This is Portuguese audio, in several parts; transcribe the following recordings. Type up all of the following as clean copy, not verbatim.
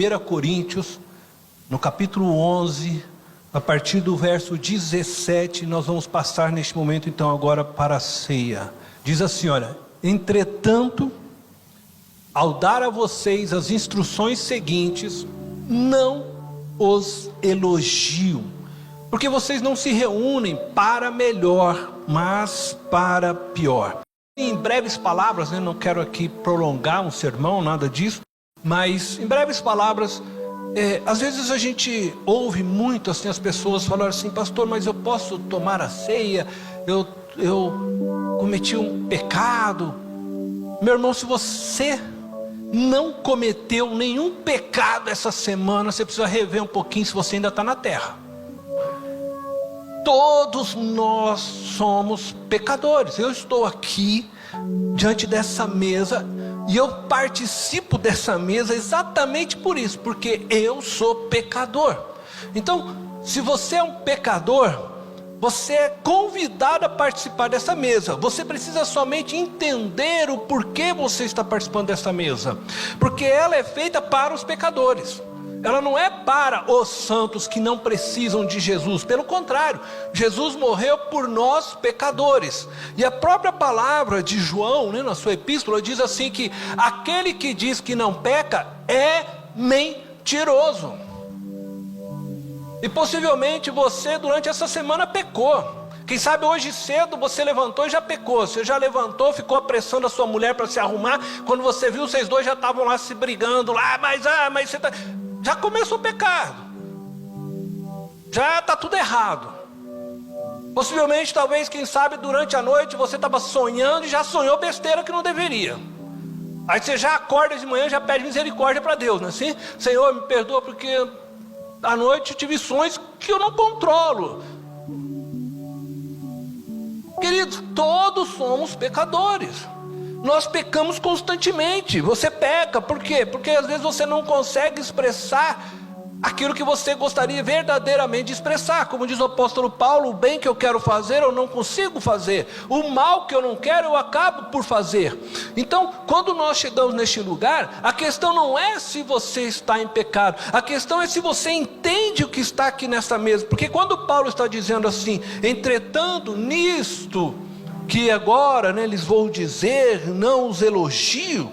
1 Coríntios, no capítulo 11, a partir do verso 17, nós vamos passar neste momento então agora para a ceia. Diz assim, olha: entretanto, ao dar a vocês as instruções seguintes, não os elogio, porque vocês não se reúnem para melhor, mas para pior. Em breves palavras, não quero aqui prolongar um sermão, nada disso, mas em breves palavras, às vezes a gente ouve muito assim as pessoas falarem assim: pastor, mas eu posso tomar a ceia? Eu cometi um pecado. Meu irmão, se você não cometeu nenhum pecado essa semana, você precisa rever um pouquinho se você ainda está na terra. Todos nós somos pecadores. Eu estou aqui diante dessa mesa e eu participo dessa mesa exatamente por isso, porque eu sou pecador. Então, se você é um pecador, você é convidado a participar dessa mesa. Você precisa somente entender o porquê você está participando dessa mesa, porque ela é feita para os pecadores. Ela não é para os santos que não precisam de Jesus. Pelo contrário, Jesus morreu por nós pecadores. E a própria palavra de João, na sua epístola, diz assim que aquele que diz que não peca é mentiroso. E possivelmente você durante essa semana pecou. Quem sabe hoje cedo você levantou e já pecou. Você já levantou, ficou apressando a sua mulher para se arrumar. Quando você viu, vocês dois já estavam lá se brigando lá. Mas você tá... Já começou o pecado. Já está tudo errado. Possivelmente, talvez, quem sabe, durante a noite você estava sonhando e já sonhou besteira que não deveria. Aí você já acorda de manhã e já pede misericórdia para Deus, não é assim? Senhor, me perdoa porque à noite eu tive sonhos que eu não controlo. Queridos, todos somos pecadores. Nós pecamos constantemente. Você peca, por quê? Porque às vezes você não consegue expressar aquilo que você gostaria verdadeiramente de expressar. Como diz o apóstolo Paulo: o bem que eu quero fazer eu não consigo fazer, o mal que eu não quero eu acabo por fazer. Então, quando nós chegamos neste lugar, a questão não é se você está em pecado, a questão é se você entende o que está aqui nessa mesa. Porque quando Paulo está dizendo assim: entretanto, nisto que agora lhes vou dizer, não os elogio,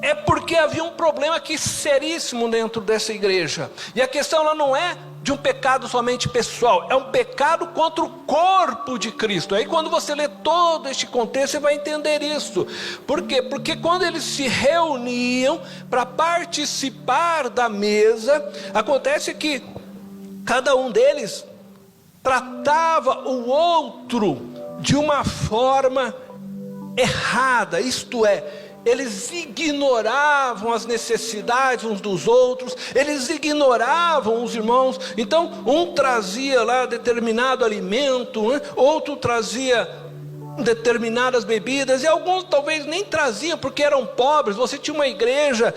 é porque havia um problema aqui seríssimo dentro dessa igreja. E a questão ela não é de um pecado somente pessoal, é um pecado contra o corpo de Cristo. Aí quando você lê todo este contexto, você vai entender isso. Por quê? Porque quando eles se reuniam para participar da mesa, acontece que cada um deles tratava o outro de uma forma errada, isto é, eles ignoravam as necessidades uns dos outros, eles ignoravam os irmãos. Então um trazia lá determinado alimento, outro trazia determinadas bebidas, e alguns talvez nem traziam porque eram pobres. Você tinha uma igreja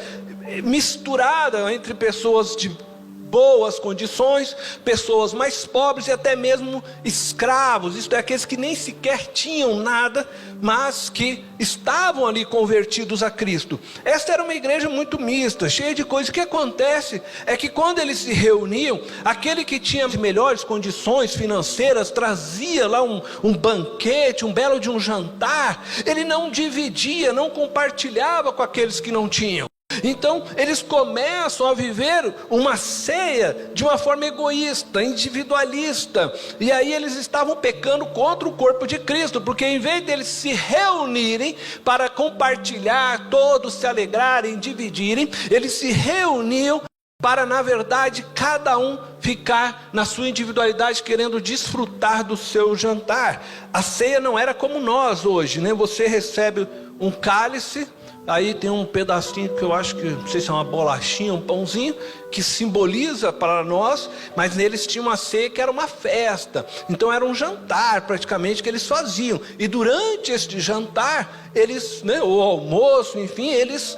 misturada entre pessoas de boas condições, pessoas mais pobres e até mesmo escravos, isto é, aqueles que nem sequer tinham nada, mas que estavam ali convertidos a Cristo. Esta era uma igreja muito mista, cheia de coisas. O que acontece é que quando eles se reuniam, aquele que tinha melhores condições financeiras trazia lá um banquete, um belo de um jantar. Ele não dividia, não compartilhava com aqueles que não tinham. Então eles começam a viver uma ceia de uma forma egoísta, individualista. E aí eles estavam pecando contra o corpo de Cristo, porque em vez deles se reunirem para compartilhar, todos se alegrarem, dividirem, eles se reuniam para, na verdade, cada um ficar na sua individualidade, querendo desfrutar do seu jantar. A ceia não era como nós hoje, Você recebe um cálice, aí tem um pedacinho que eu acho que, não sei se é uma bolachinha, um pãozinho, que simboliza para nós, mas neles tinha uma ceia que era uma festa. Então era um jantar praticamente que eles faziam. E durante este jantar, eles, o almoço, enfim, eles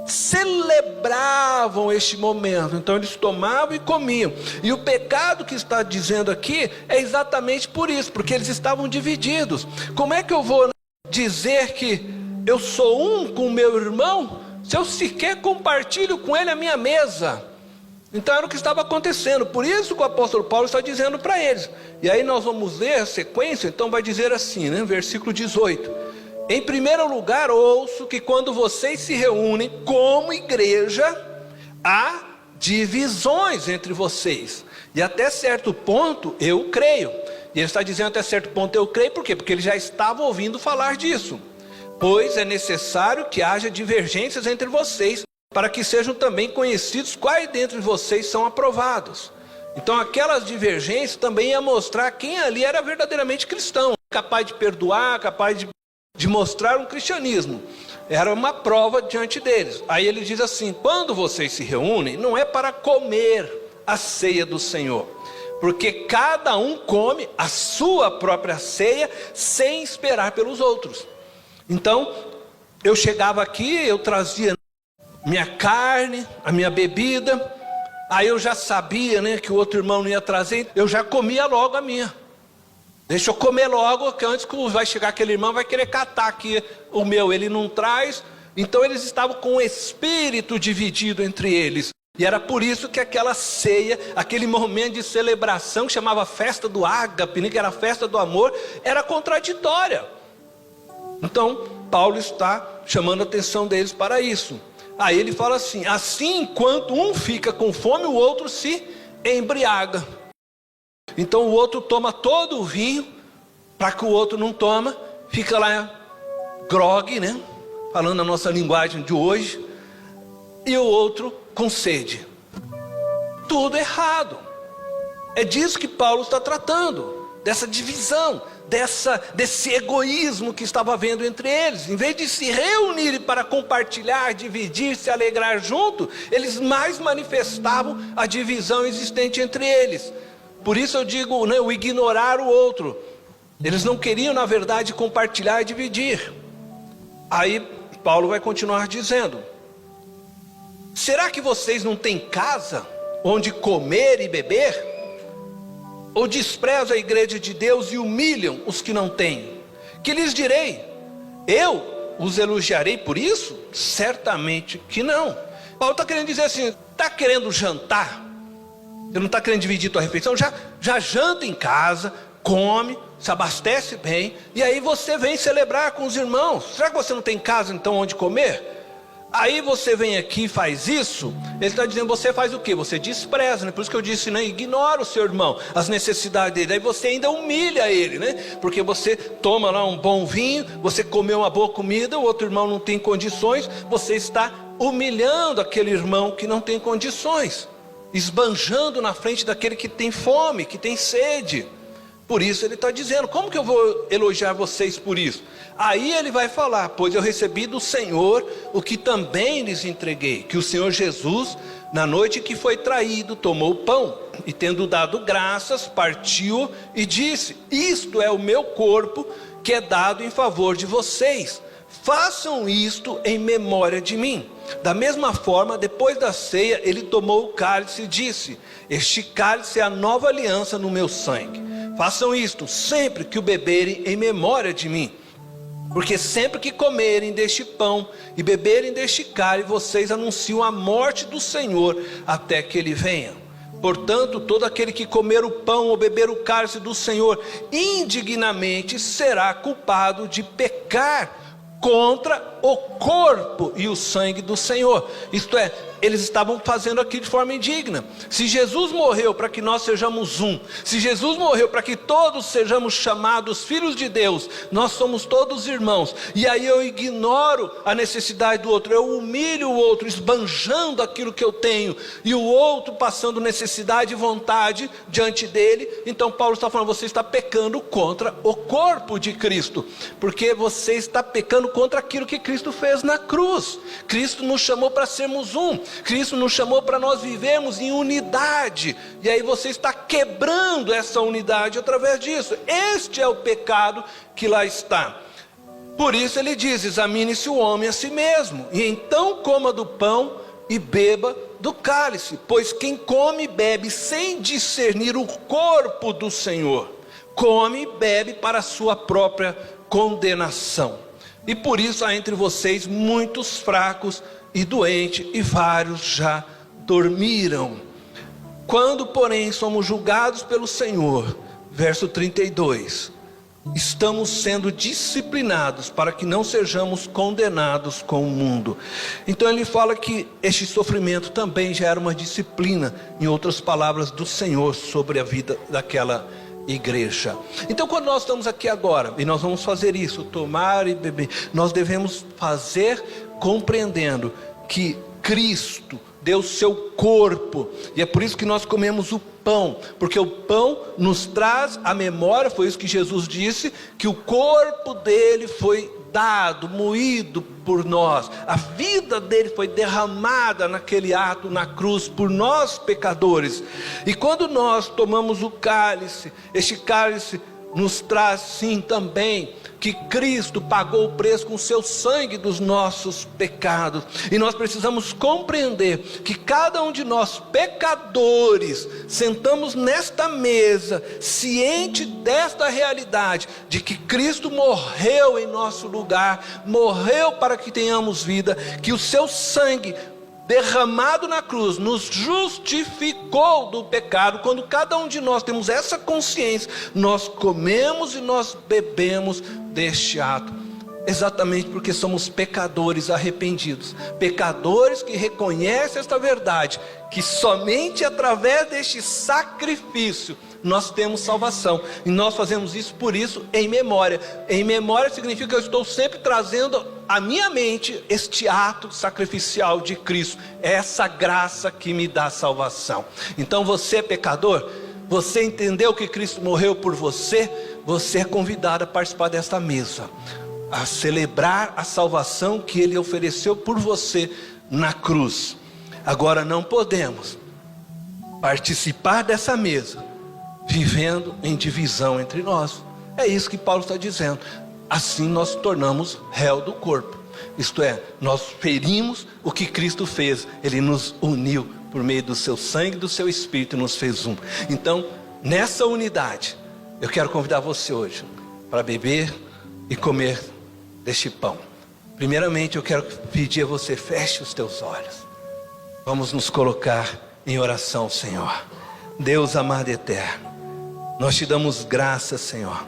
celebravam este momento. Então eles tomavam e comiam. E o pecado que está dizendo aqui é exatamente por isso, porque eles estavam divididos. Como é que eu vou dizer que eu sou um com o meu irmão, se eu sequer compartilho com ele a minha mesa? Então era o que estava acontecendo. Por isso que o apóstolo Paulo está dizendo para eles. E aí nós vamos ler a sequência. Então vai dizer assim, né? Versículo 18: em primeiro lugar, ouço que quando vocês se reúnem como igreja, há divisões entre vocês. E até certo ponto eu creio. E ele está dizendo até certo ponto eu creio, por quê? Porque ele já estava ouvindo falar disso. Pois é necessário que haja divergências entre vocês, para que sejam também conhecidos quais dentre vocês são aprovados. Então aquelas divergências também iam mostrar quem ali era verdadeiramente cristão, capaz de perdoar, capaz de mostrar um cristianismo. Era uma prova diante deles. Aí ele diz assim: quando vocês se reúnem, não é para comer a ceia do Senhor, porque cada um come a sua própria ceia sem esperar pelos outros. Então eu chegava aqui, eu trazia minha carne, a minha bebida, aí eu já sabia, né, que o outro irmão não ia trazer, eu já comia logo a minha. Deixa eu comer logo, que antes que vai chegar aquele irmão, vai querer catar aqui o meu, ele não traz. Então eles estavam com o espírito dividido entre eles. E era por isso que aquela ceia, aquele momento de celebração que chamava festa do ágape, né, que era a festa do amor, era contraditória. Então Paulo está chamando a atenção deles para isso. Aí ele fala assim: assim enquanto um fica com fome, o outro se embriaga. Então o outro toma todo o vinho, para que o outro não toma, fica lá grogue, né? Falando a nossa linguagem de hoje, e o outro com sede. Tudo errado. É disso que Paulo está tratando, dessa divisão, desse egoísmo que estava havendo entre eles. Em vez de se reunirem para compartilhar, dividir, se alegrar junto, eles mais manifestavam a divisão existente entre eles. Por isso eu digo, né, o ignorar o outro. Eles não queriam, na verdade, compartilhar e dividir. Aí Paulo vai continuar dizendo: será que vocês não têm casa onde comer e beber? Ou desprezam a igreja de Deus e humilham os que não têm? Que lhes direi? Eu os elogiarei por isso? Certamente que não. Paulo está querendo dizer assim: está querendo jantar? Você não está querendo dividir tua refeição? Já janta em casa, come, se abastece bem, e aí você vem celebrar com os irmãos. Será que você não tem casa então onde comer? Aí você vem aqui e faz isso. Ele está dizendo, você faz o quê? Você despreza, né? Por isso que eu disse, né? Ignora o seu irmão, as necessidades dele. Aí você ainda humilha ele, né? Porque você toma lá um bom vinho, você comeu uma boa comida, o outro irmão não tem condições, você está humilhando aquele irmão que não tem condições, esbanjando na frente daquele que tem fome, que tem sede. Por isso ele está dizendo, como que eu vou elogiar vocês por isso? Aí ele vai falar, pois eu recebi do Senhor o que também lhes entreguei, que o Senhor Jesus, na noite que foi traído, tomou o pão, e tendo dado graças, partiu e disse: isto é o meu corpo, que é dado em favor de vocês, façam isto em memória de mim. Da mesma forma, depois da ceia, ele tomou o cálice e disse: este cálice é a nova aliança no meu sangue. Façam isto sempre que o beberem em memória de mim. Porque sempre que comerem deste pão e beberem deste cálice, vocês anunciam a morte do Senhor até que ele venha. Portanto, todo aquele que comer o pão ou beber o cálice do Senhor indignamente será culpado de pecar contra o corpo e o sangue do Senhor. Isto é, eles estavam fazendo aqui de forma indigna. Se Jesus morreu para que nós sejamos um, se Jesus morreu para que todos sejamos chamados filhos de Deus, nós somos todos irmãos, e aí eu ignoro a necessidade do outro, eu humilho o outro, esbanjando aquilo que eu tenho, e o outro passando necessidade e vontade diante dele. Então Paulo está falando, você está pecando contra o corpo de Cristo, porque você está pecando contra aquilo que Cristo fez na cruz. Cristo nos chamou para sermos um, Cristo nos chamou para nós vivermos em unidade, e aí você está quebrando essa unidade através disso. Este é o pecado que lá está. Por isso ele diz, examine-se o homem a si mesmo, e então coma do pão e beba do cálice, pois quem come e bebe sem discernir o corpo do Senhor, come e bebe para a sua própria condenação. E por isso há entre vocês muitos fracos e doente, e vários já dormiram. Quando, porém, somos julgados pelo Senhor, verso 32, estamos sendo disciplinados para que não sejamos condenados com o mundo. Então ele fala que este sofrimento também já era uma disciplina, em outras palavras, do Senhor sobre a vida daquela igreja. Então quando nós estamos aqui agora, e nós vamos fazer isso, tomar e beber, nós devemos fazer compreendendo que Cristo deu seu corpo, e é por isso que nós comemos o pão, porque o pão nos traz a memória, foi isso que Jesus disse, que o corpo dele foi dado, moído por nós, a vida dele foi derramada naquele ato na cruz por nós pecadores. E quando nós tomamos o cálice, este cálice nos traz sim também que Cristo pagou o preço com o seu sangue dos nossos pecados. E nós precisamos compreender que cada um de nós pecadores sentamos nesta mesa ciente desta realidade de que Cristo morreu em nosso lugar, morreu para que tenhamos vida, que o seu sangue derramado na cruz nos justificou do pecado. Quando cada um de nós temos essa consciência, nós comemos e nós bebemos deste ato, exatamente porque somos pecadores arrependidos, pecadores que reconhecem esta verdade, que somente através deste sacrifício nós temos salvação, e nós fazemos isso por isso em memória. Em memória significa que eu estou sempre trazendo à minha mente este ato sacrificial de Cristo, essa graça que me dá salvação. Então você, pecador, você entendeu que Cristo morreu por você, você é convidado a participar desta mesa, a celebrar a salvação que Ele ofereceu por você na cruz. Agora não podemos participar dessa mesa vivendo em divisão entre nós. É isso que Paulo está dizendo. Assim nós tornamos réu do corpo. Isto é, nós ferimos o que Cristo fez. Ele nos uniu por meio do seu sangue, do seu Espírito, e nos fez um. Então, nessa unidade, eu quero convidar você hoje para beber e comer deste pão. Primeiramente, eu quero pedir a você, feche os teus olhos. Vamos nos colocar em oração ao Senhor. Deus amado e eterno, nós te damos graças, Senhor,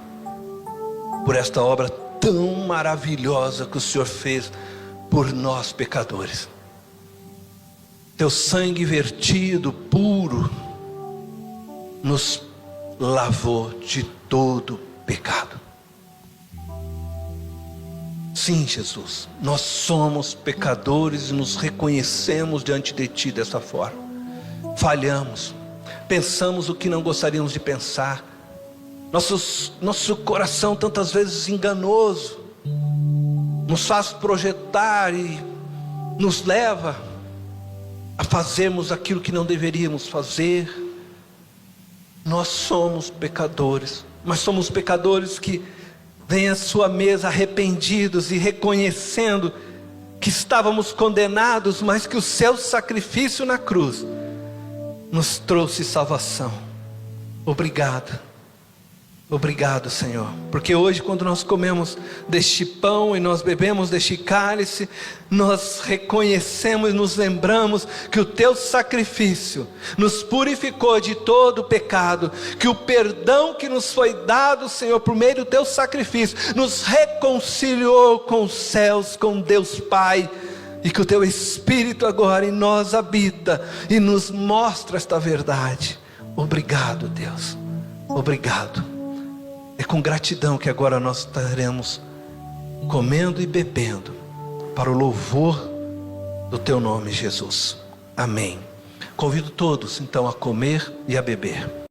por esta obra tão maravilhosa que o Senhor fez por nós pecadores. Teu sangue vertido, puro, nos lavou de todo pecado. Sim, Jesus, nós somos pecadores e nos reconhecemos diante de Ti dessa forma. Falhamos, pensamos o que não gostaríamos de pensar. Nosso coração tantas vezes enganoso nos faz projetar e nos leva a fazermos aquilo que não deveríamos fazer. Nós somos pecadores, mas somos pecadores que vêm à sua mesa arrependidos e reconhecendo que estávamos condenados, mas que o seu sacrifício na cruz nos trouxe salvação. Obrigado. Obrigado, Senhor, porque hoje quando nós comemos deste pão e nós bebemos deste cálice, nós reconhecemos e nos lembramos que o teu sacrifício nos purificou de todo o pecado, que o perdão que nos foi dado, Senhor, por meio do teu sacrifício, nos reconciliou com os céus, com Deus Pai, e que o teu Espírito agora em nós habita e nos mostra esta verdade. Obrigado, Deus, obrigado. É com gratidão que agora nós estaremos comendo e bebendo para o louvor do teu nome, Jesus. Amém. Convido todos então a comer e a beber.